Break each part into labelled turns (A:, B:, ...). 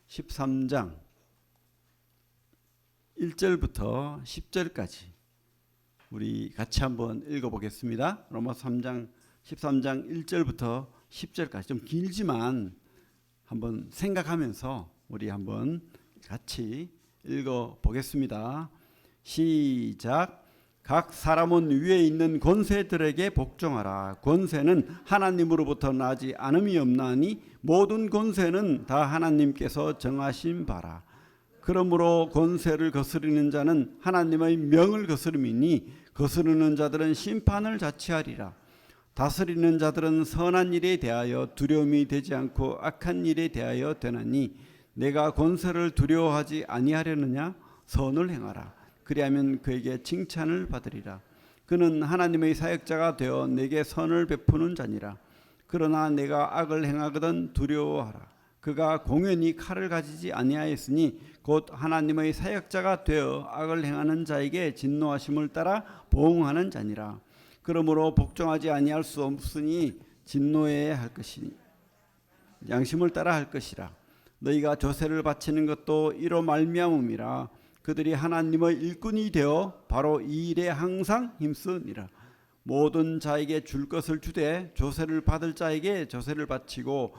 A: 13장 1절부터 10절까지 우리 같이 한번 읽어보겠습니다. 로마서 13장 1절부터 10절까지 좀 길지만 한번 생각하면서 우리 한번 같이 읽어보겠습니다. 시작. 각 사람은 위에 있는 권세들에게 복종하라. 권세는 하나님으로부터 나지 않음이 없나니 모든 권세는 다 하나님께서 정하신 바라. 그러므로 권세를 거스르는 자는 하나님의 명을 거스름이니 거스르는 자들은 심판을 자취하리라. 다스리는 자들은 선한 일에 대하여 두려움이 되지 않고 악한 일에 대하여 되나니 내가 권세를 두려워하지 아니하려느냐? 선을 행하라. 그리하면 그에게 칭찬을 받으리라. 그는 하나님의 사역자가 되어 내게 선을 베푸는 자니라. 그러나 내가 악을 행하거든 두려워하라. 그가 공연히 칼을 가지지 아니하였으니 곧 하나님의 사역자가 되어 악을 행하는 자에게 진노하심을 따라 보응하는 자니라. 그러므로 복종하지 아니할 수 없으니 진노해야 할 것이니 양심을 따라 할 것이라. 너희가 조세를 바치는 것도 이로 말미암음이라. 그들이 하나님의 일꾼이 되어 바로 이 일에 항상 힘쓰니라. 모든 자에게 줄 것을 주되 조세를 받을 자에게 조세를 바치고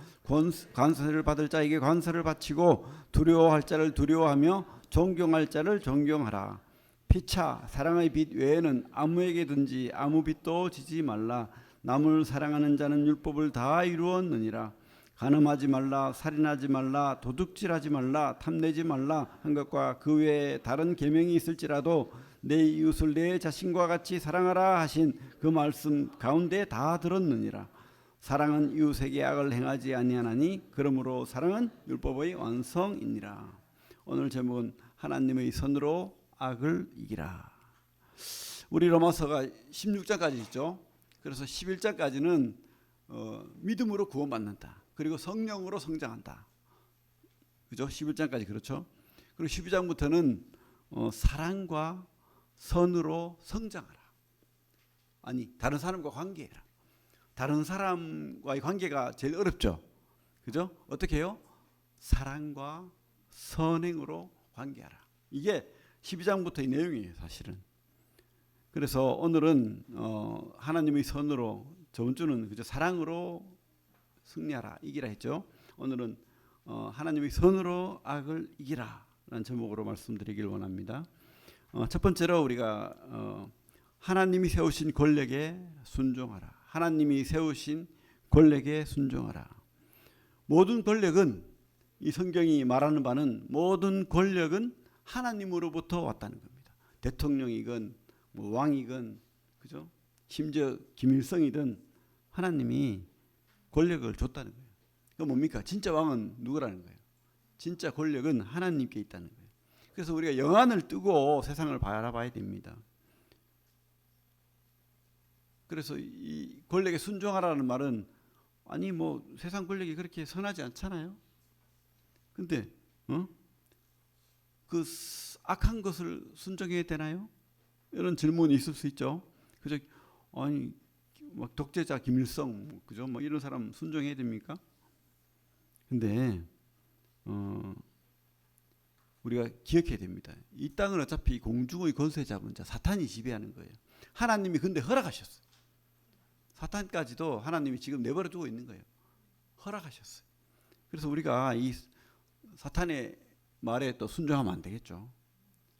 A: 관세를 받을 자에게 관세를 바치고 두려워할 자를 두려워하며 존경할 자를 존경하라. 피차 사랑의 빚 외에는 아무에게든지 아무 빚도 지지 말라. 남을 사랑하는 자는 율법을 다 이루었느니라. 간음하지 말라, 살인하지 말라, 도둑질하지 말라, 탐내지 말라 한 것과 그 외에 다른 계명이 있을지라도 내 이웃을 내 자신과 같이 사랑하라 하신 그 말씀 가운데 다 들었느니라. 사랑은 이웃에게 악을 행하지 아니하나니 그러므로 사랑은 율법의 완성이니라. 오늘 제목은 하나님의 선으로 악을 이기라. 우리 로마서가 16장까지 있죠. 그래서 11장까지는 믿음으로 구원받는다. 그리고 성령으로 성장한다. 그죠? 11장까지 그렇죠. 그리고 12장부터는 사랑과 선으로 성장하라. 아니, 다른 사람과 관계해라. 다른 사람과의 관계가 제일 어렵죠. 그죠? 어떻게 해요? 사랑과 선행으로 관계하라. 이게 12장부터의 내용이에요, 사실은. 그래서 오늘은 하나님의 선으로, 저번 주는 그죠? 사랑으로 승리하라, 이기라 했죠. 오늘은 하나님의 선으로 악을 이기라 라는 제목으로 말씀드리길 원합니다. 첫 번째로 우리가 하나님이 세우신 권력에 순종하라. 하나님이 세우신 권력에 순종하라. 모든 권력은, 이 성경이 말하는 바는 모든 권력은 하나님으로부터 왔다는 겁니다. 대통령이건 뭐 왕이건 그죠? 심지어 김일성이든 하나님이 권력을 줬다는 거예요. 그 뭡니까? 진짜 왕은 누구라는 거예요? 진짜 권력은 하나님께 있다는 거예요. 그래서 우리가 영안을 뜨고 세상을 바라봐야 됩니다. 그래서 이 권력에 순종하라는 말은 아니 뭐 세상 권력이 그렇게 선하지 않잖아요. 근데 그 악한 것을 순종해야 되나요? 이런 질문이 있을 수 있죠. 그죠? 아니 막 독재자 김일성 그죠? 뭐 이런 사람 순종해야 됩니까? 근데 우리가 기억해야 됩니다. 이 땅은 어차피 공중의 권세 잡은 자 사탄이 지배하는 거예요. 하나님이 근데 허락하셨어요. 사탄까지도 하나님이 지금 내버려 두고 있는 거예요. 허락하셨어요. 그래서 우리가 이 사탄의 말에 또 순종하면 안 되겠죠.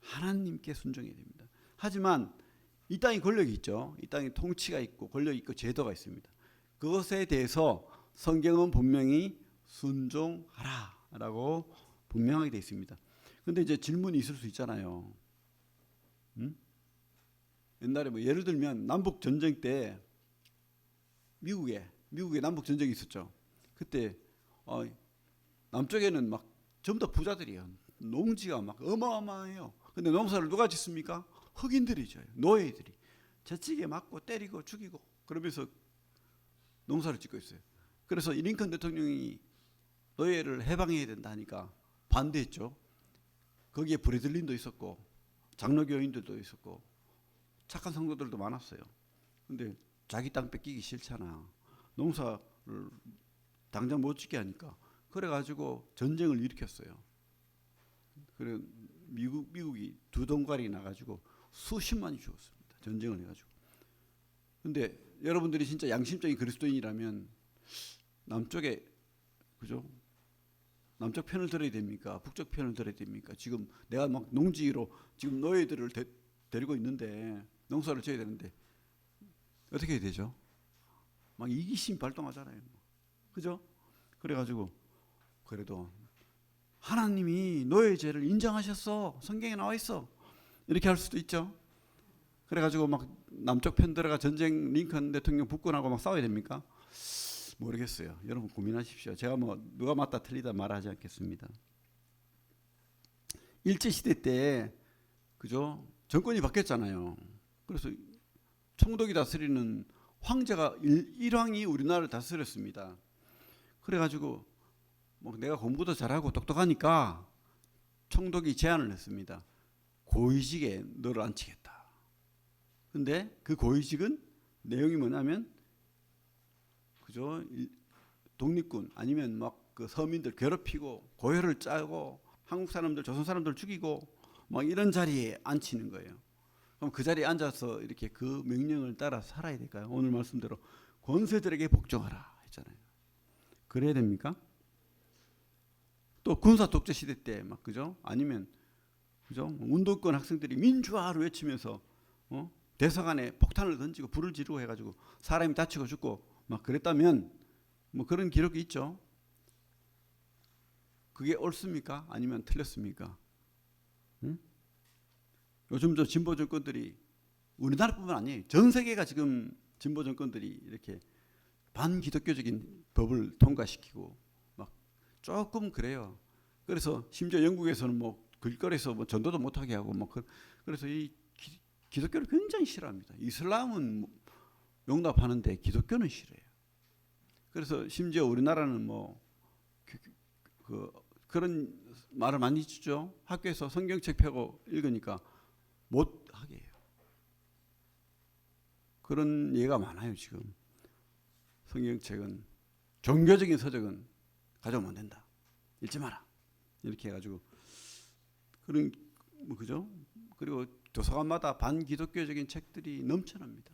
A: 하나님께 순종해야 됩니다. 하지만 이 땅에 권력이 있죠. 이 땅에 통치가 있고 권력이 있고 제도가 있습니다. 그것에 대해서 성경은 분명히 순종하라라고 분명하게 되어 있습니다. 그런데 이제 질문이 있을 수 있잖아요. 옛날에 뭐 예를 들면 남북 전쟁 때 미국에 남북 전쟁이 있었죠. 그때 남쪽에는 막 전부 다 부자들이에요. 농지가 막 어마어마해요. 근데 농사를 누가 짓습니까? 흑인들이 져요. 노예들이 채찍에 맞고 때리고 죽이고 그러면서 농사를 짓고 있어요. 그래서 링컨 대통령이 노예를 해방해야 된다 하니까 반대했죠. 거기에 브래들린도 있었고 장로교인들도 있었고 착한 성도들도 많았어요. 근데 자기 땅 뺏기기 싫잖아. 농사를 당장 못 짓게 하니까 그래가지고 전쟁을 일으켰어요. 그리고 미국이 두 동갈이 나가지고 수십만이 죽었습니다. 전쟁을 해가지고. 근데 여러분들이 진짜 양심적인 그리스도인이라면 남쪽에, 그죠? 남쪽 편을 들어야 됩니까? 북쪽 편을 들어야 됩니까? 지금 내가 막 농지로 지금 노예들을 데리고 있는데 농사를 지어야 되는데 어떻게 해야 되죠? 막 이기심 발동하잖아요. 그죠? 그래가지고 그래도 하나님이 너의 죄를 인정하셨어. 성경에 나와 있어. 이렇게 할 수도 있죠. 그래가지고 막 남쪽 편 들어가 전쟁 링컨 대통령 북군하고 막 싸워야 됩니까? 모르겠어요. 여러분 고민하십시오. 제가 뭐 누가 맞다 틀리다 말하지 않겠습니다. 일제시대 때 그죠? 정권이 바뀌었잖아요. 그래서 총독이 다스리는 황제가 일왕이 우리나라를 다스렸습니다. 그래가지고 뭐 내가 공부도 잘하고 똑똑하니까 총독이 제안을 했습니다. 고위직에 너를 앉히겠다. 근데 그 고위직은 내용이 뭐냐면 그죠? 독립군 아니면 막 그 서민들 괴롭히고 고혈을 짜고 한국 사람들 조선 사람들 죽이고 막 이런 자리에 앉히는 거예요. 그럼 그 자리에 앉아서 이렇게 그 명령을 따라 살아야 될까요? 오늘 말씀대로 권세들에게 복종하라 했잖아요. 그래야 됩니까? 또 군사 독재 시대 때 막 그죠? 아니면 그죠? 운동권 학생들이 민주화를 외치면서 대사관에 폭탄을 던지고 불을 지르고 해가지고 사람이 다치고 죽고 막 그랬다면 뭐 그런 기록이 있죠. 그게 옳습니까? 아니면 틀렸습니까? 응? 요즘 저 진보 정권들이 우리나라뿐만 아니에요. 전 세계가 지금 진보 정권들이 이렇게 반기독교적인 법을 통과시키고 막 조금 그래요. 그래서 심지어 영국에서는 뭐 길거리에서 뭐 전도도 못하게 하고 뭐 그래서 이 기독교를 굉장히 싫어합니다. 이슬람은 용납하는데 기독교는 싫어요. 그래서 심지어 우리나라는 뭐 그런 말을 많이 주죠. 학교에서 성경책 펴고 읽으니까 못 하게 해요. 그런 예가 많아요. 지금 성경책은 종교적인 서적은 가져오면 안 된다. 읽지 마라. 이렇게 해가지고 그런 뭐 그죠? 그리고 도서관마다 반기독교적인 책들이 넘쳐납니다.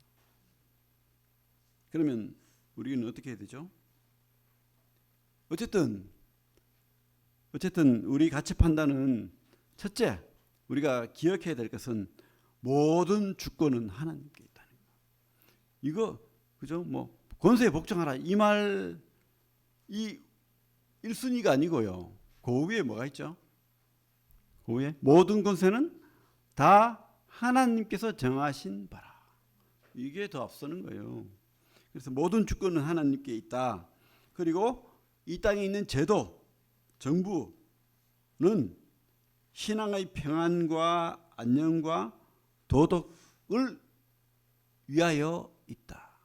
A: 그러면 우리는 어떻게 해야 되죠? 어쨌든 우리 가치 판단은 첫째 우리가 기억해야 될 것은 모든 주권은 하나님께 있다는 거. 이거 그죠? 뭐 권세에 복종하라 이 말 이 1순위가 아니고요. 그 위에 뭐가 있죠? 그 위에 모든 권세는 다 하나님께서 정하신 바라. 이게 더 앞서는 거예요. 그래서 모든 주권은 하나님께 있다. 그리고 이 땅에 있는 제도, 정부는 신앙의 평안과 안녕과 도덕을 위하여 있다.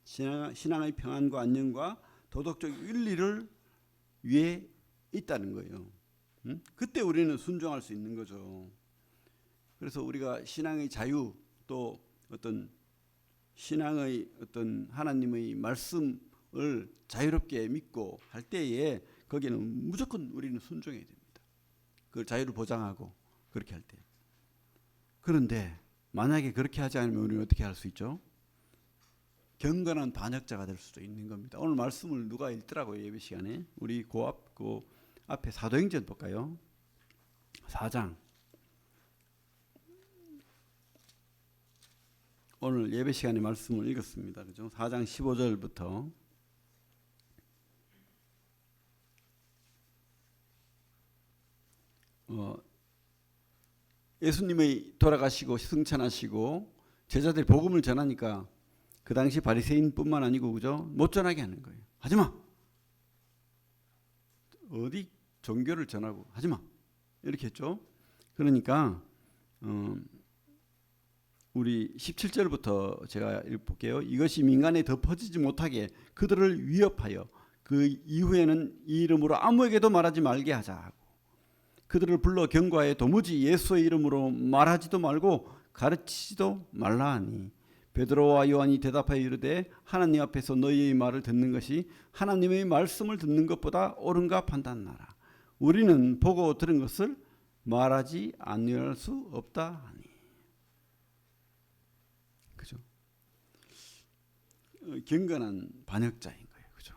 A: 신앙의 평안과 안녕과 도덕적 윤리를 위해 있다는 거예요. 그때 우리는 순종할 수 있는 거죠. 그래서 우리가 신앙의 자유 또 어떤 신앙의 어떤 하나님의 말씀을 자유롭게 믿고 할 때에 거기는 무조건 우리는 순종해야 됩니다. 그 자유를 보장하고 그렇게 할 때. 그런데 만약에 그렇게 하지 않으면 우리는 어떻게 할 수 있죠? 경건한 반역자가 될 수도 있는 겁니다. 오늘 말씀을 누가 읽더라고요. 예배 시간에. 우리 그 앞에 사도행전 볼까요? 4장. 오늘 예배 시간에 말씀을 읽었습니다. 그죠? 4장 15절부터 예수님의 돌아가시고 승천하시고 제자들이 복음을 전하니까 그 당시 바리새인뿐만 아니고 그죠? 못 전하게 하는 거예요. 하지마. 어디 종교를 전하고 하지마. 이렇게 했죠. 그러니까 우리 17절부터 제가 읽어볼게요. 이것이 민간에 더 퍼지지 못하게 그들을 위협하여 그 이후에는 이 이름으로 아무에게도 말하지 말게 하자 하고 그들을 불러 경고하여 도무지 예수의 이름으로 말하지도 말고 가르치지도 말라 하니 베드로와 요한이 대답하여 이르되 하나님 앞에서 너희의 말을 듣는 것이 하나님의 말씀을 듣는 것보다 옳은가 판단하라. 우리는 보고 들은 것을 말하지 아니할 수 없다 하니. 그죠? 경건한 반역자인 거예요. 그죠?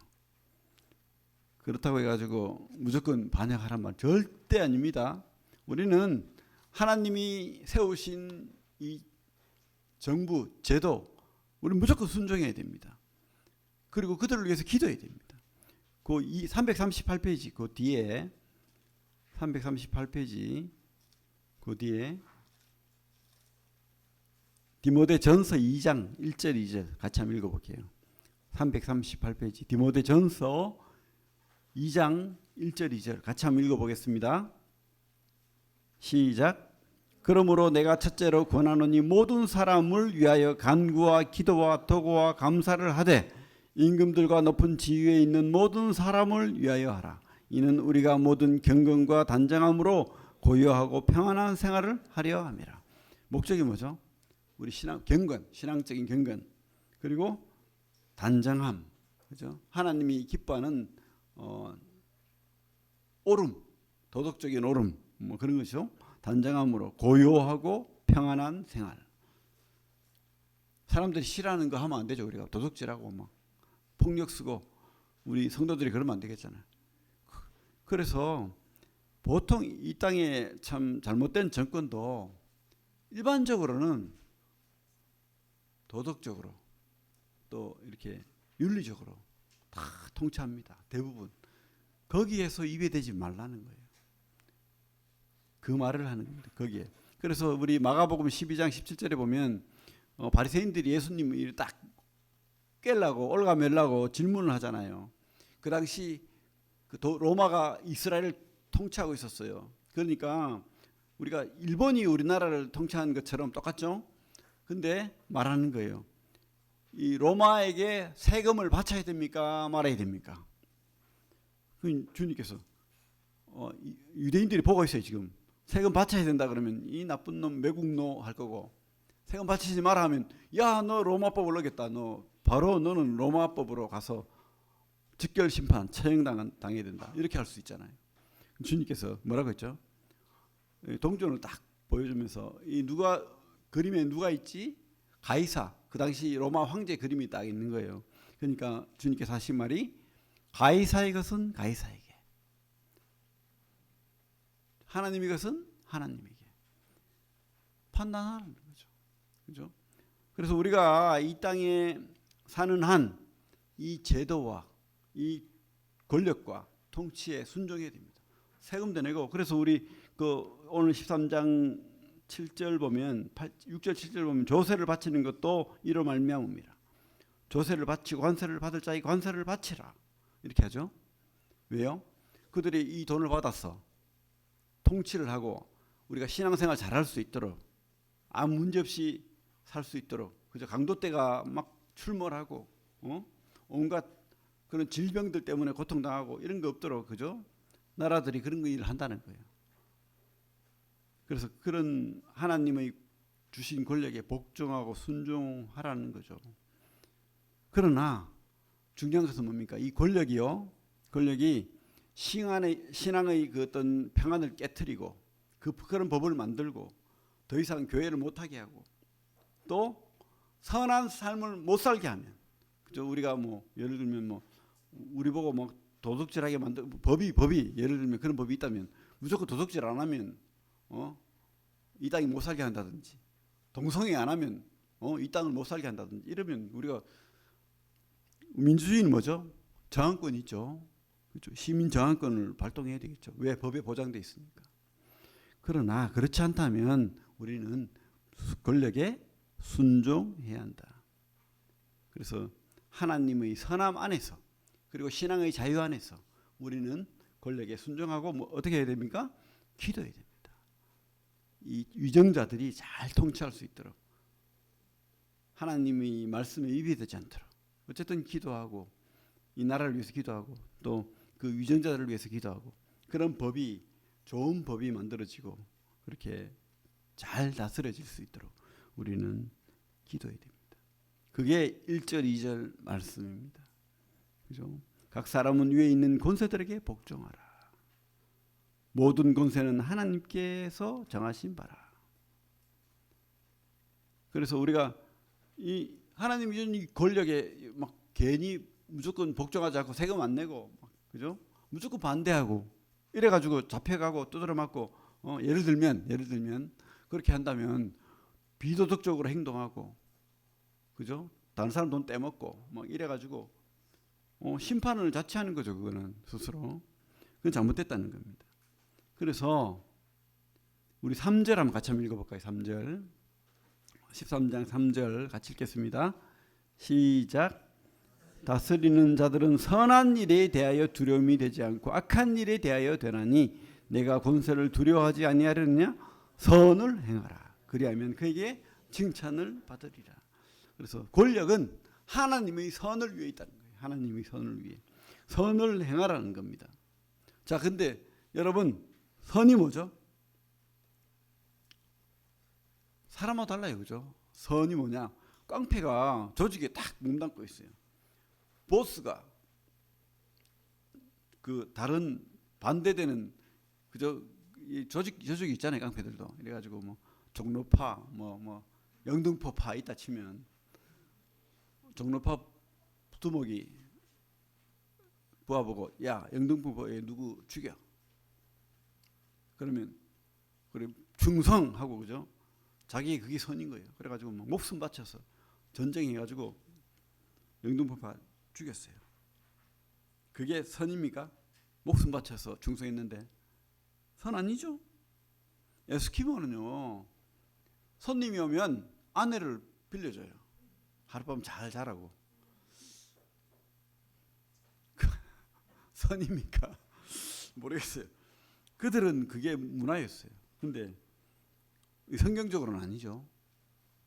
A: 그렇다고 해가지고 무조건 반역하란 말 절대 아닙니다. 우리는 하나님이 세우신 이 정부, 제도, 우리 무조건 순종해야 됩니다. 그리고 그들을 위해서 기도해야 됩니다. 그 338페이지 그 뒤에 338페이지 그 뒤에 디모데전서 2장 1절 2절 같이 한번 읽어볼게요. 338페이지 디모데전서 2장 1절 2절 같이 한번 읽어보겠습니다. 시작. 그러므로 내가 첫째로 권하노니 모든 사람을 위하여 간구와 기도와 도구와 감사를 하되 임금들과 높은 지위에 있는 모든 사람을 위하여 하라. 이는 우리가 모든 경건과 단정함으로 고요하고 평안한 생활을 하려 함이라. 목적이 뭐죠? 우리 경건, 신앙적인 경건, 그리고 단정함, 그죠? 하나님이 기뻐하는 옳음, 도덕적인 옳음, 뭐 그런 것이죠. 단정함으로 고요하고 평안한 생활. 사람들이 싫어하는 거 하면 안 되죠. 우리가 도둑질하고 막 폭력 쓰고 우리 성도들이 그러면 안 되겠잖아요. 그래서 보통 이 땅에 참 잘못된 정권도 일반적으로는 도덕적으로 또 이렇게 윤리적으로 다 통치합니다. 대부분. 거기에서 입에대지 말라는 거예요. 그 말을 하는 겁니다. 거기에. 그래서 우리 마가복음 12장 17절에 보면 바리새인들이 예수님을 딱 깨려고 올가매려고 질문을 하잖아요. 그 당시 로마가 이스라엘을 통치하고 있었어요. 그러니까 우리가 일본이 우리나라를 통치한 것처럼 똑같죠? 근데 말하는 거예요. 이 로마에게 세금을 바쳐야 됩니까? 말아야 됩니까? 주님께서 유대인들이 보고 있어요. 지금 세금 바쳐야 된다 그러면 이 나쁜 놈 매국노 할 거고, 세금 바치지 마라 하면 야 너 로마법을 어겼다. 너 바로 너는 로마법으로 가서 즉결 심판 처형당해야 된다. 이렇게 할 수 있잖아요. 주님께서 뭐라고 했죠? 동전을 딱 보여주면서 이 그림에 누가 있지? 가이사. 그 당시 로마 황제 그림이 딱 있는 거예요. 그러니까 주님께서 하신 말이 가이사의 것은 가이사에게, 하나님의 것은 하나님에게 판단하는 거죠. 그죠? 그래서 우리가 이 땅에 사는 한 이 제도와 이 권력과 통치에 순종해야 됩니다. 세금도 내고. 그래서 우리 오늘 13장 7절 보면 6절 7절 보면 조세를 바치는 것도 이로 말미암음이라. 조세를 바치고 관세를 받을 자에게 관세를 바치라. 이렇게 하죠. 왜요? 그들이 이 돈을 받아서 통치를 하고 우리가 신앙생활 잘할 수 있도록, 아무 문제 없이 살 수 있도록, 그죠? 강도떼가 막 출몰하고 온갖 그런 질병들 때문에 고통당하고 이런 거 없도록, 그죠? 나라들이 그런 거 일을 한다는 거예요. 그래서 그런 하나님의 주신 권력에 복종하고 순종하라는 거죠. 그러나 중요한 것은 뭡니까? 이 권력이 신앙의 그 어떤 평안을 깨트리고 그런 법을 만들고 더 이상 교회를 못하게 하고 또 선한 삶을 못 살게 하면, 그죠? 우리가 뭐 예를 들면 뭐 우리 보고 뭐 도둑질하게 만들 법이 예를 들면 그런 법이 있다면 무조건 도둑질 안 하면 이 땅이 못 살게 한다든지, 동성애 안 하면 이 땅을 못 살게 한다든지 이러면 우리가 민주주의는 뭐죠? 저항권이 있죠. 그렇죠? 시민 저항권을 발동해야 되겠죠. 왜? 법에 보장돼 있으니까. 그러나 그렇지 않다면 우리는 권력에 순종해야 한다. 그래서 하나님의 선함 안에서 그리고 신앙의 자유 안에서 우리는 권력에 순종하고 어떻게 해야 됩니까? 기도해야 됩니다. 이 위정자들이 잘 통치할 수 있도록, 하나님의 말씀에 위배되지 않도록 어쨌든 기도하고 이 나라를 위해서 기도하고 또 그 위정자들을 위해서 기도하고, 그런 좋은 법이 만들어지고 그렇게 잘 다스려질 수 있도록 우리는 기도해야 됩니다. 그게 1절 2절 말씀입니다. 그죠? 각 사람은 위에 있는 권세들에게 복종하라. 모든 권세는 하나님께서 정하신 바라. 그래서 우리가 이 하나님이 준 이 권력에 막 괜히 무조건 복종하지 않고 세금 안 내고 그죠? 무조건 반대하고 이래가지고 잡혀가고 두드려 맞고 예를 들면 그렇게 한다면 비도덕적으로 행동하고 그죠? 다른 사람 돈 떼먹고 막 이래가지고 심판을 자체하는 거죠. 그거는 스스로 그건 잘못됐다는 겁니다. 그래서 우리 3절 한번 같이 한번 읽어볼까요? 3절 13장 3절 같이 읽겠습니다. 시작. 다스리는 자들은 선한 일에 대하여 두려움이 되지 않고 악한 일에 대하여 되나니 내가 권세를 두려워하지 아니하려느냐? 선을 행하라. 그리하면 그에게 칭찬을 받으리라. 그래서 권력은 하나님의 선을 위해 있다는 거예요. 하나님의 선을 위해. 선을 행하라는 겁니다. 자, 근데 여러분 선이 뭐죠? 사람마다 달라요. 그죠? 선이 뭐냐? 깡패가 조직에 딱 몸담고 있어요. 보스가 그 다른 반대되는 그저 조직이 있잖아요. 깡패들도. 이래가지고 뭐 종로파 뭐 영등포파 있다 치면 종로파 두목이 부하보고 야 영등포에 누구 죽여. 그러면 그래 충성하고 그죠? 자기 그게 선인 거예요. 그래가지고 막 목숨 바쳐서 전쟁해가지고 영등포파 죽였어요. 그게 선입니까? 목숨 바쳐서 충성했는데 선 아니죠. 에스키모는요 손님이 오면 아내를 빌려줘요. 하룻밤 잘 자라고. 선입니까? 모르겠어요. 그들은 그게 문화였어요. 근데 성경적으로는 아니죠.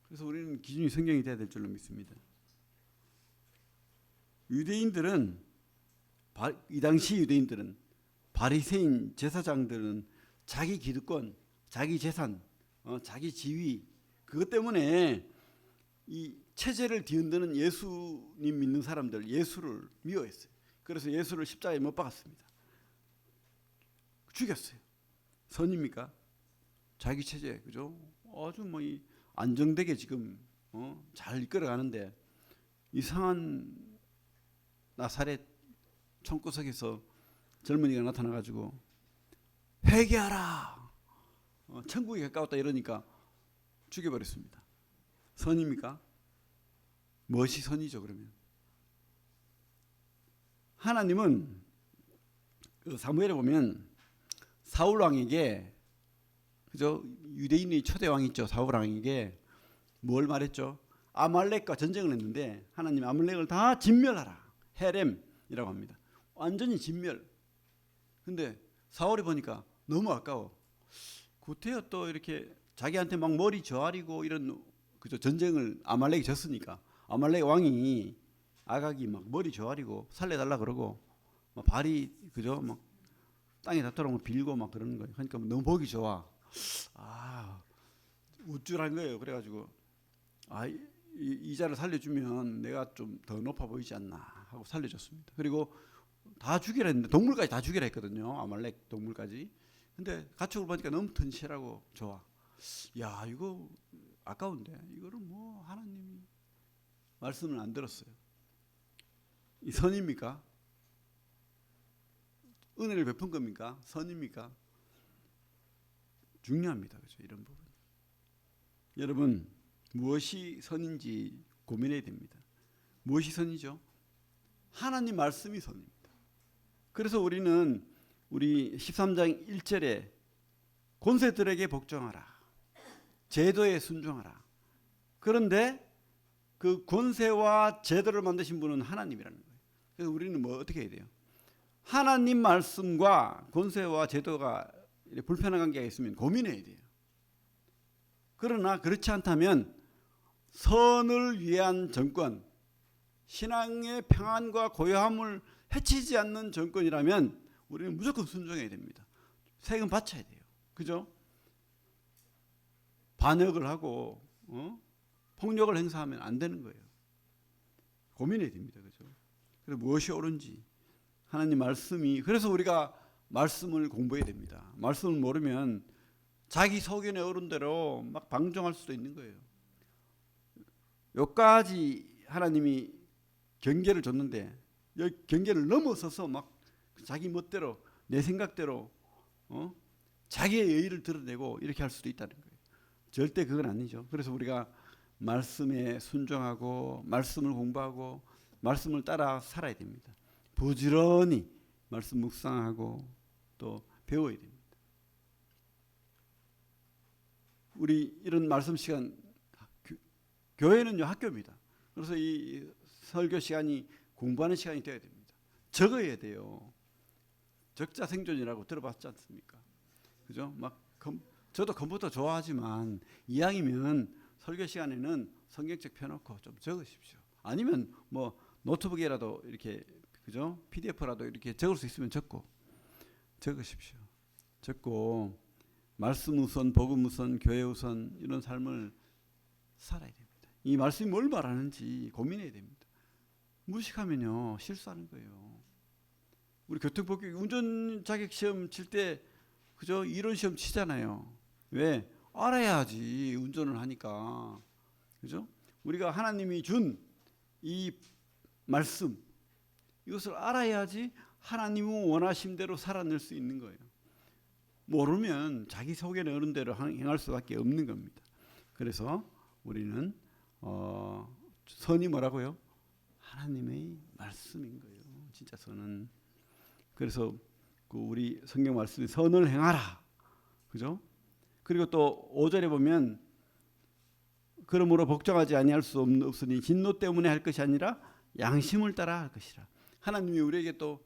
A: 그래서 우리는 기준이 성경이 돼야 될 줄로 믿습니다. 유대인들은 이 당시 유대인들은 바리새인 제사장들은 자기 기득권, 자기 재산, 자기 지위 그것 때문에 이 체제를 뒤흔드는 예수님 믿는 사람들 예수를 미워했어요. 그래서 예수를 십자가에 못 박았습니다. 죽였어요. 선입니까? 자기 체제 그죠? 아주 뭐 이 안정되게 지금 잘 이끌어가는데 이상한 나사렛 총구석에서 젊은이가 나타나가지고 회개하라. 천국이 가까웠다 이러니까 죽여버렸습니다. 선입니까? 무엇이 선이죠 그러면? 하나님은 그 사무엘에 보면 사울 왕에게 그죠? 유대인의 초대 왕 있죠. 사울 왕에게 뭘 말했죠? 아말렉과 전쟁을 했는데 하나님 아말렉을 다 진멸하라. 헤렘이라고 합니다. 완전히 진멸. 근데 사울이 보니까 너무 아까워. 구태여 또 이렇게 자기한테 막 머리 조아리고 이런 그죠? 전쟁을 아말렉이 졌으니까 아말렉 왕이 아각이 막 머리 조아리고 살려달라 그러고 막 발이 그죠? 막 땅에 닿도록 빌고 막 그러는 거예요. 그러니까 너무 보기 좋아. 우쭐한 거예요. 그래가지고 이 자를 살려주면 내가 좀 더 높아 보이지 않나 하고 살려줬습니다. 그리고 다 죽이라 했는데 동물까지 다 죽이라 했거든요. 아말렉 동물까지. 근데 가축을 보니까 너무 튼실하고 좋아. 야 이거 아까운데 이거를 뭐 하나님이 말씀을 안 들었어요. 이 선입니까? 은혜를 베푼 겁니까? 선입니까? 중요합니다. 그렇죠? 이런 부분. 여러분 무엇이 선인지 고민해야 됩니다. 무엇이 선이죠? 하나님 말씀이 선입니다. 그래서 우리는 우리 13장 1절에 권세들에게 복종하라. 제도에 순종하라. 그런데 그 권세와 제도를 만드신 분은 하나님이라는 거예요. 그래서 우리는 뭐 어떻게 해야 돼요? 하나님 말씀과 권세와 제도가 불편한 관계가 있으면 고민해야 돼요. 그러나 그렇지 않다면 선을 위한 정권, 신앙의 평안과 고요함을 해치지 않는 정권이라면 우리는 무조건 순종해야 됩니다. 세금 바쳐야 돼요. 그죠? 반역을 하고 폭력을 행사하면 안 되는 거예요. 고민해야 됩니다. 그죠? 그래서 무엇이 옳은지 하나님 말씀이, 그래서 우리가 말씀을 공부해야 됩니다. 말씀을 모르면 자기 소견에 어른 대로 막 방종할 수도 있는 거예요. 여기까지 하나님이 경계를 줬는데 이 경계를 넘어서서 막 자기 멋대로 내 생각대로 자기의 의의를 드러내고 이렇게 할 수도 있다는 거예요. 절대 그건 아니죠. 그래서 우리가 말씀에 순종하고 말씀을 공부하고 말씀을 따라 살아야 됩니다. 부지런히 말씀 묵상하고 또 배워야 됩니다. 우리 이런 말씀 시간, 교회는요 학교입니다. 그래서 이 설교 시간이 공부하는 시간이 되어야 됩니다. 적어야 돼요. 적자생존이라고 들어봤지 않습니까? 그죠? 저도 컴퓨터 좋아하지만 이왕이면 설교 시간에는 성경책 펴놓고 좀 적으십시오. 아니면 뭐 노트북이라도 이렇게, 그죠? PDF라도 이렇게 적을 수 있으면 적으십시오. 적고 말씀 우선, 복음 우선, 교회 우선 이런 삶을 살아야 됩니다. 이 말씀이 뭘 말하는지 고민해야 됩니다. 무식하면요 실수하는 거예요. 우리 교통법규 운전 자격 시험 칠 때 그죠? 이론 시험 치잖아요. 왜? 알아야지 운전을 하니까. 그죠? 우리가 하나님이 준 이 말씀, 이것을 알아야지 하나님은 원하신 대로 살아낼 수 있는 거예요. 모르면 자기 속에 어른 대로 행할 수밖에 없는 겁니다. 그래서 우리는 선이 뭐라고요? 하나님의 말씀인 거예요. 진짜 선은. 그래서 그 우리 성경 말씀에 선을 행하라. 그죠? 그리고 또 5절에 보면 그러므로 복종하지 아니할 수 없으니 진노 때문에 할 것이 아니라 양심을 따라 할 것이라. 하나님이 우리에게 또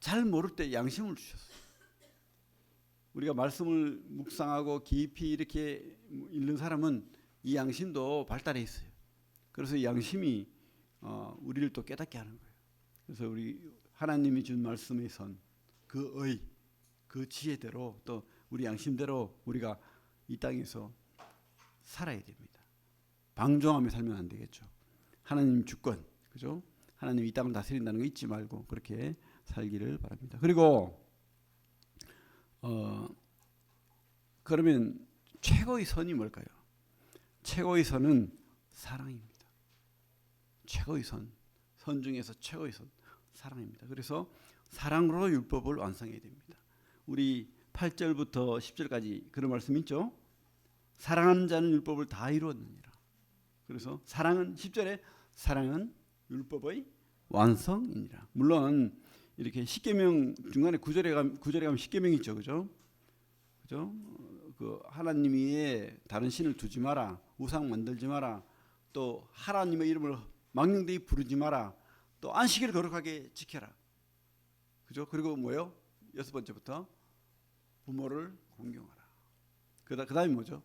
A: 잘 모를 때 양심을 주셨어요. 우리가 말씀을 묵상하고 깊이 이렇게 읽는 사람은 이 양심도 발달해 있어요. 그래서 이 양심이 우리를 또 깨닫게 하는 거예요. 그래서 우리 하나님이 준 말씀의 선, 그 의, 그 지혜대로 또 우리 양심대로 우리가 이 땅에서 살아야 됩니다. 방종하며 살면 안 되겠죠. 하나님 주권, 그죠? 하나님 이 땅을 다스린다는 거 잊지 말고 그렇게 살기를 바랍니다. 그리고 그러면 최고의 선이 뭘까요? 최고의 선은 사랑입니다. 최고의 선 중에서 최고의 선, 사랑입니다. 그래서 사랑으로 율법을 완성해야 됩니다. 우리 8절부터 10절까지 그런 말씀 있죠. 사랑하는 자는 율법을 다 이루었느니라. 그래서 사랑은 10절에 사랑은 율법의 완성이니라. 물론 이렇게 십계명 중간에 9절에 가면 십계명이 있죠. 그죠? 그 하나님 위에 다른 신을 두지 마라. 우상 만들지 마라. 또 하나님의 이름을 망령되이 부르지 마라. 또 안식일을 거룩하게 지켜라. 그죠? 그리고 뭐요? 6번째부터 부모를 공경하라. 그다음에 뭐죠?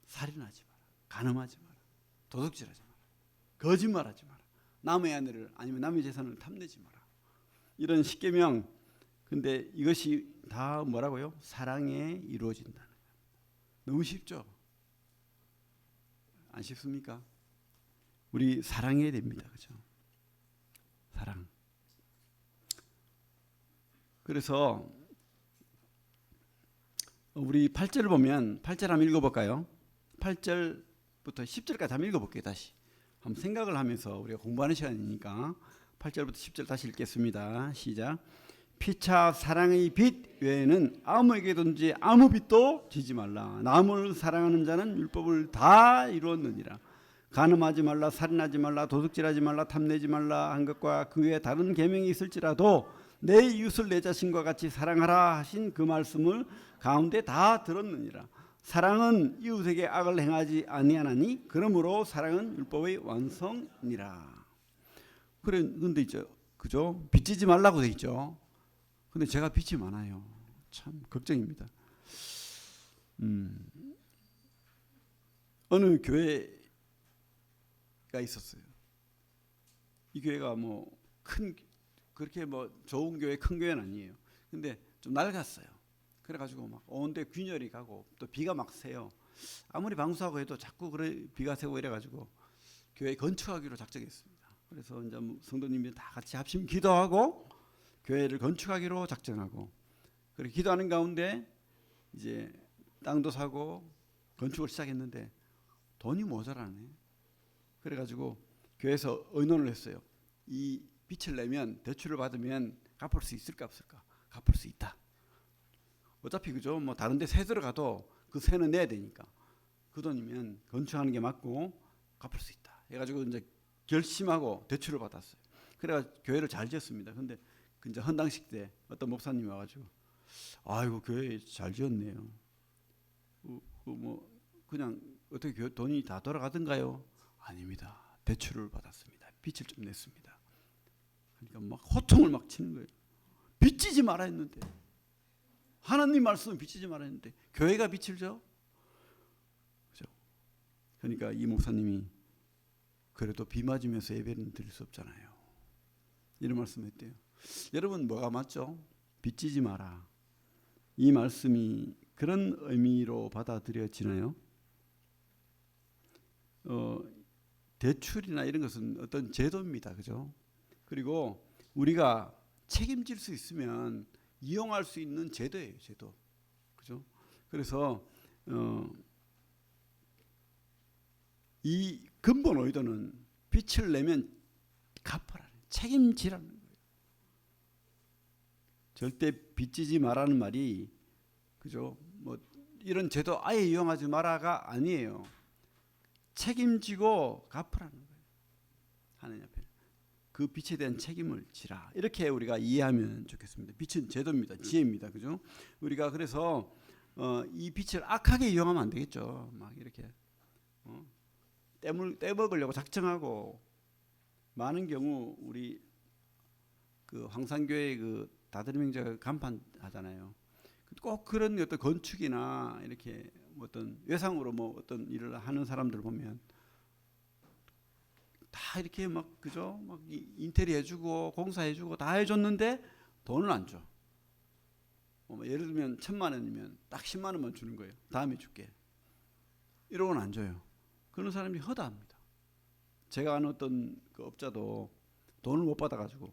A: 살인하지 마라. 간음하지 마라. 도둑질하지 마라. 거짓말하지 마라. 남의 아내를 아니면 남의 재산을 탐내지 마라. 이런 십계명. 근데 이것이 다 뭐라고요? 사랑에 이루어진다는 거예요. 너무 쉽죠? 안 쉽습니까? 우리 사랑해야 됩니다. 그죠? 사랑. 그래서 우리 8절을 보면 8절 한번 읽어볼까요? 8절부터 10절까지 한번 읽어볼게요. 다시 한번 생각을 하면서 우리가 공부하는 시간이니까 8절부터 10절 다시 읽겠습니다. 시작. 피차 사랑의 빛 외에는 아무에게든지 아무 빛도 지지 말라. 남을 사랑하는 자는 율법을 다 이루었느니라. 간음하지 말라, 살인하지 말라, 도둑질하지 말라, 탐내지 말라 한 것과 그 외에 다른 계명이 있을지라도 내 이웃을 내 자신과 같이 사랑하라 하신 그 말씀을 가운데 다 들었느니라. 사랑은 이웃에게 악을 행하지 아니하나니 그러므로 사랑은 율법의 완성이니라. 그런데 있죠, 그죠? 빚지지 말라고 돼 있죠. 근데 제가 빚이 많아요. 참 걱정입니다. 어느 교회가 있었어요. 이 교회가 뭐 그렇게 뭐 좋은 교회, 큰 교회는 아니에요. 근데 좀 낡았어요. 그래가지고 막 온데 균열이 가고 또 비가 막 새요. 아무리 방수하고 해도 자꾸 비가 새고 이래가지고 교회 건축하기로 작정했습니다. 그래서 이제 성도님들이 다 같이 합심 기도하고 교회를 건축하기로 작정하고, 그렇게 기도하는 가운데 이제 땅도 사고 건축을 시작했는데 돈이 모자라네. 그래가지고 교회에서 의논을 했어요. 이 빚을 내면, 대출을 받으면 갚을 수 있을까 없을까? 갚을 수 있다. 어차피 그죠? 뭐 다른데 세 들어가도 그 세는 내야 되니까 그 돈이면 건축하는 게 맞고 갚을 수 있다. 해가지고 이제 결심하고 대출을 받았어요. 그래가 교회를 잘 지었습니다. 근데 그 이제 헌당식 때 어떤 목사님이 와가지고, 아이고 교회 잘 지었네요. 뭐 그냥 어떻게 돈이 다 돌아가던가요? 아닙니다. 대출을 받았습니다. 빚을 좀 냈습니다. 그러니까 막 호통을 막 치는 거예요. 빚지지 말아 했는데, 하나님 말씀은 빚지지 말아 했는데 교회가 빚을 져? 그죠? 그러니까 이 목사님이 그래도 비 맞으면서 예배는 드릴 수 없잖아요. 이런 말씀했대요. 여러분 뭐가 맞죠? 빚지지 마라. 이 말씀이 그런 의미로 받아들여지나요? 대출이나 이런 것은 어떤 제도입니다. 그죠? 그리고 우리가 책임질 수 있으면 이용할 수 있는 제도예요. 제도. 그죠? 그래서 이 근본 의도는 빚을 내면 갚아라, 책임지라는 거예요. 절대 빚지지 말라는 말이, 그죠? 뭐 이런 제도 아예 이용하지 마라가 아니에요. 책임지고 갚으라는 거예요. 하나님 앞에 그 빚에 대한 책임을 지라. 이렇게 우리가 이해하면 좋겠습니다. 빚은 제도입니다. 지혜입니다. 그죠? 우리가 그래서 이 빚을 악하게 이용하면 안 되겠죠. 막 이렇게 떼먹으려고 작정하고, 많은 경우 우리 그 황산교회 그 다드림행자 간판 하잖아요. 꼭 그런 어떤 건축이나 이렇게 어떤 외상으로 뭐 어떤 일을 하는 사람들 보면 다 이렇게 막, 그죠? 막 인테리어 해주고 공사해주고 다 해줬는데 돈을 안 줘. 예를 들면 1,000만 원이면 딱 10만 원만 주는 거예요. 다음에 줄게. 이러고는 안 줘요. 그런 사람이 허다합니다. 제가 아는 어떤 그 업자도 돈을 못 받아가지고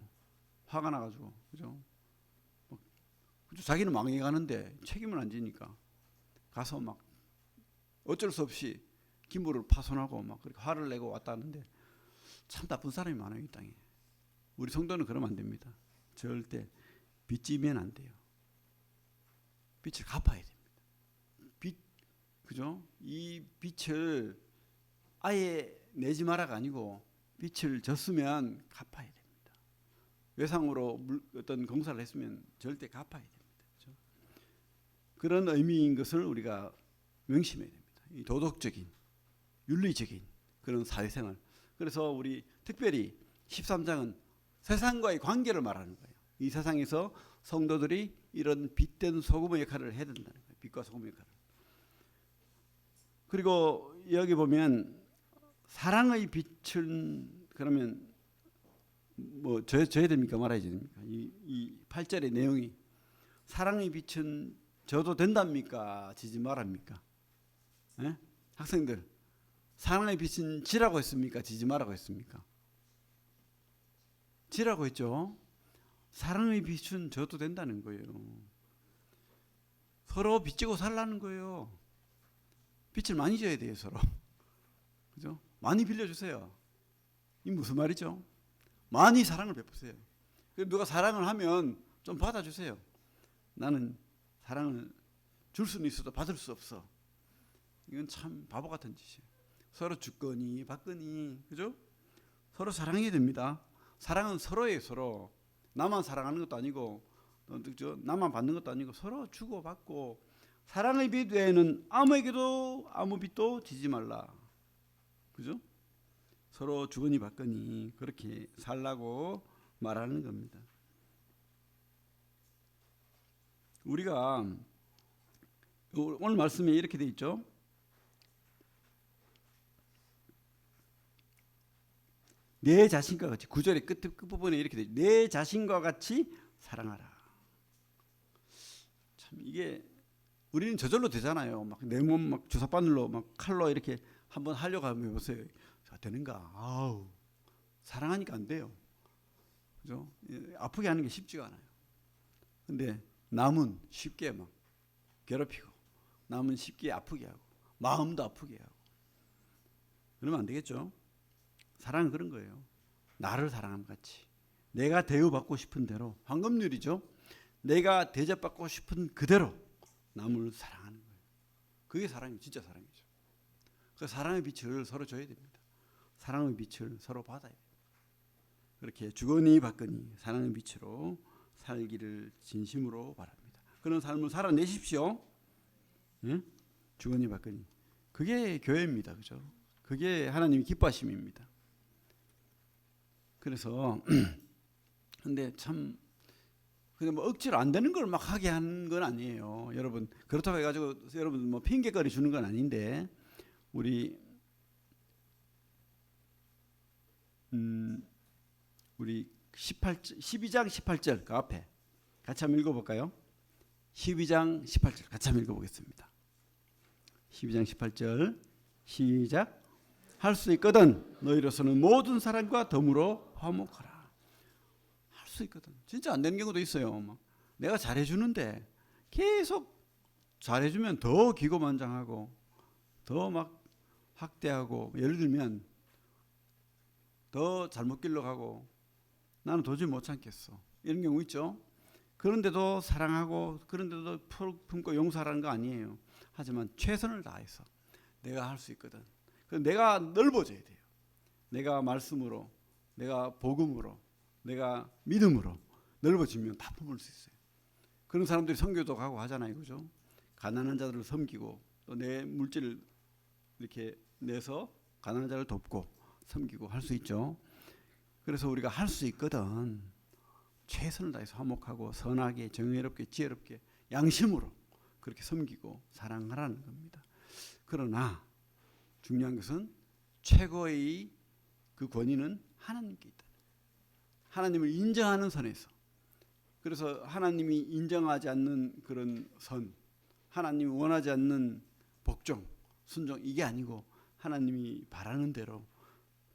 A: 화가 나가지고, 그죠? 자기는 망해가는데 책임을 안 지니까 가서 막 어쩔 수 없이 기물을 파손하고 막 그렇게 화를 내고 왔다는데, 참 나쁜 사람이 많아요, 이 땅에. 우리 성도는 그러면 안 됩니다. 절대 빚지면 안 돼요. 빚을 갚아야 됩니다. 그죠? 이 빚을 아예 내지 마라가 아니고 빚을 졌으면 갚아야 됩니다. 외상으로 어떤 공사를 했으면 절대 갚아야 됩니다. 그죠? 그런 의미인 것을 우리가 명심해야 됩니다. 이 도덕적인, 윤리적인 그런 사회생활. 그래서 우리 특별히 13장은 세상과의 관계를 말하는 거예요. 이 세상에서 성도들이 이런 빛된 소금의 역할을 해야 된다는 거예요. 빛과 소금의 역할을. 그리고 여기 보면 사랑의 빛은, 그러면 뭐 져야 됩니까 말아야 됩니까? 이 8절의 내용이 사랑의 빛은 져도 된답니까? 지지 말합니까? 예? 학생들, 사랑의 빛은 지라고 했습니까? 지지 말라고 했습니까? 지라고 했죠. 사랑의 빛은 져도 된다는 거예요. 서로 빚지고 살라는 거예요. 빚을 많이 져야 돼요, 서로. 그죠? 많이 빌려주세요. 이 무슨 말이죠? 많이 사랑을 베푸세요. 누가 사랑을 하면 좀 받아주세요. 나는 사랑을 줄 수는 있어도 받을 수 없어. 이건 참 바보 같은 짓이에요. 서로 주거니 받거니, 그죠? 서로 사랑해야 됩니다. 사랑은 서로예요, 서로. 나만 사랑하는 것도 아니고, 나만 받는 것도 아니고 서로 주고 받고. 사랑의 빛 외에는 아무에게도 아무 빛도 지지 말라. 그죠? 서로 주거니 받거니 그렇게 살라고 말하는 겁니다. 우리가 오늘 말씀에 이렇게 돼 있죠. 내 자신과 같이, 9절의 끝부분에 이렇게 돼 있죠. 내 자신과 같이 사랑하라. 참 이게 우리는 저절로 되잖아요. 막 내 몸 막 주사바늘로 막 칼로 이렇게 한번 하려고 하면 보세요. 되는가? 아우, 사랑하니까 안 돼요. 그죠? 아프게 하는 게 쉽지가 않아요. 근데 남은 쉽게 막 괴롭히고, 남은 쉽게 아프게 하고, 마음도 아프게 하고, 그러면 안 되겠죠? 사랑은 그런 거예요. 나를 사랑함 같이. 내가 대우받고 싶은 대로, 황금률이죠. 내가 대접받고 싶은 그대로 남을 사랑하는 거예요. 그게 사랑이 진짜 사랑이죠. 그 사랑의 빛을 서로 줘야 됩니다. 사랑의 빛을 서로 받아야 돼요. 그렇게 주거니 받거니 사랑의 빛으로 살기를 진심으로 바랍니다. 그런 삶을 살아내십시오. 예? 주거니 받거니. 그게 교회입니다. 그죠? 그게 하나님의 기뻐하심입니다. 그래서 근데 참 근데 뭐 억지로 안 되는 걸 막 하게 하는 건 아니에요. 여러분 그렇다고 해가지고 여러분 뭐 핑계거리 주는 건 아닌데 우리 12장 18절 그 앞에 같이 한번 읽어볼까요? 12장 18절 같이 한번 읽어보겠습니다. 12장 18절 시작. 할 수 있거든 너희로서는 모든 사람과 더불어 화목하라. 할 수 있거든. 진짜 안 되는 경우도 있어요. 막 내가 잘해주는데 계속 잘해주면 더 기고만장하고 더 막 학대하고 예를 들면 더 잘못 길러 가고 나는 도저히 못 참겠어. 이런 경우 있죠. 그런데도 사랑하고 그런데도 품고 용서하라는 거 아니에요. 하지만 최선을 다해서 내가 할 수 있거든. 내가 넓어져야 돼요. 내가 말씀으로, 내가 복음으로, 내가 믿음으로 넓어지면 다 품을 수 있어요. 그런 사람들이 선교도 가고 하잖아요. 그죠? 가난한 자들을 섬기고 또 내 물질을 이렇게 내서 가난한 자를 돕고 섬기고 할 수 있죠. 그래서 우리가 할 수 있거든. 최선을 다해서 화목하고 선하게 정의롭게 지혜롭게 양심으로 그렇게 섬기고 사랑하라는 겁니다. 그러나 중요한 것은 최고의 그 권위는 하나님께 있다. 하나님을 인정하는 선에서. 그래서 하나님이 인정하지 않는 그런 선, 하나님이 원하지 않는 복종, 순종 이게 아니고 하나님이 바라는 대로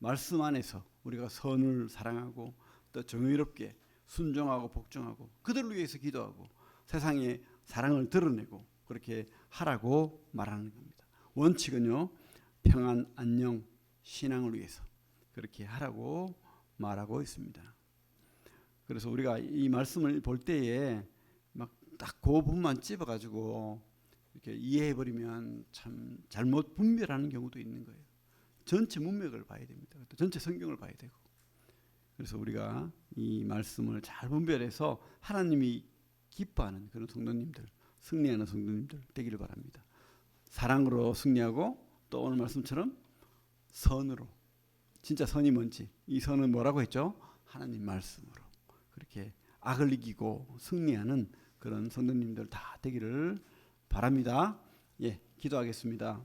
A: 말씀 안에서 우리가 선을 사랑하고 또 정의롭게 순종하고 복종하고 그들을 위해서 기도하고 세상에 사랑을 드러내고 그렇게 하라고 말하는 겁니다. 원칙은요. 평안, 안녕, 신앙을 위해서 그렇게 하라고 말하고 있습니다. 그래서 우리가 이 말씀을 볼 때에 막 딱 그 부분만 찝어가지고 이렇게 이해해버리면 참 잘못 분별하는 경우도 있는 거예요. 전체 문맥을 봐야 됩니다. 또 전체 성경을 봐야 되고. 그래서 우리가 이 말씀을 잘 분별해서 하나님이 기뻐하는 그런 성도님들, 승리하는 성도님들 되기를 바랍니다. 사랑으로 승리하고 또 오늘 말씀처럼 선으로. 진짜 선이 뭔지 이 선은 뭐라고 했죠? 하나님 말씀으로 그렇게 악을 이기고 승리하는 그런 성도님들 다 되기를 바랍니다. 예, 기도하겠습니다.